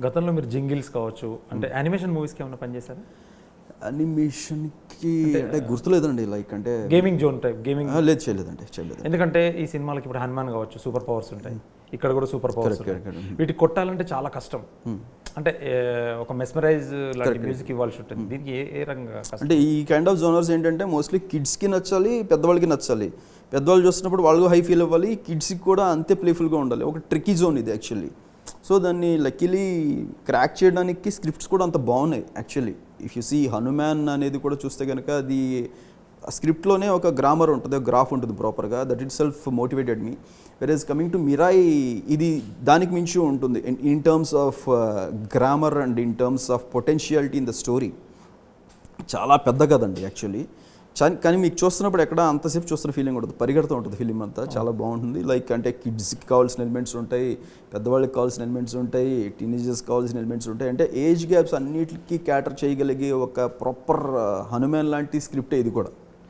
గతంలో మీరు జింగిల్స్ కావచ్చు, అంటే యానిమేషన్ మూవీస్కి ఏమైనా పనిచేశారా? యానిమేషన్కి అంటే గుర్తులేదండి, లైక్ అంటే గేమింగ్ జోన్ టైప్ గేమింగ్ లేదు, చేయలేదండి. ఎందుకంటే ఈ సినిమాలకి ఇప్పుడు హనుమాన్ కావచ్చు సూపర్ పవర్స్ ఉంటాయి, ఇక్కడ కూడా సూపర్ పవర్స్ ఉంటాయి. వీటికి కొట్టాలంటే చాలా కష్టం. అంటే ఒక మెస్మరైజ్ లాంటి మ్యూజిక్ ఇవ్వాల్సి ఉంటుంది. దీనికి ఏ రంగా కష్టం? అంటే ఈ కైండ్ ఆఫ్ జోనర్స్ ఏంటంటే మోస్ట్లీ కిడ్స్కి నచ్చాలి, పెద్దవాళ్ళకి నచ్చాలి. పెద్దవాళ్ళు చూస్తున్నప్పుడు వాళ్ళు హై ఫీల్ అవ్వాలి, కిడ్స్కి కూడా అంతే ప్లేఫుల్గా ఉండాలి. ఒక ట్రిక్కీ జోన్ ఇది యాక్చువల్లీ. సో దాన్ని లక్కీలీ క్రాక్ చేయడానికి స్క్రిప్ట్స్ కూడా అంత బాగున్నాయి actually. If you see Hanuman అనేది కూడా చూస్తే కనుక అది స్క్రిప్ట్లోనే ఒక గ్రామర్ ఉంటుంది, ఒక గ్రాఫ్ ఉంటుంది ప్రాపర్గా. That it self motivated me. Where is coming to Mirai, ఇది దానికి మించి ఉంటుంది in terms of grammar and in terms of potentiality in the story. చాలా పెద్ద కదండి యాక్చువల్లీ. కానీ మీకు చూస్తున్నప్పుడు ఎక్కడ అంతసేపు చూస్తున్న ఫీలింగ్ ఉంటుంది, పరిగెడుతూ ఉంటుంది ఫిలిం అంతా. చాలా బాగుంటుంది. లైక్ అంటే కిడ్స్కి కావాల్సిన ఎలిమెంట్స్ ఉంటాయి, పెద్దవాళ్ళకి కావాల్సిన ఎలిమెంట్స్ ఉంటాయి, టీనేజర్స్కి కావాల్సిన ఎలిమెంట్స్ ఉంటాయి. అంటే ఏజ్ గ్యాప్స్ అన్నిటికీ క్యాటర్ చేయగలిగే ఒక ప్రాపర్ హనుమాన్ లాంటి స్క్రిప్టే ఇది కూడా.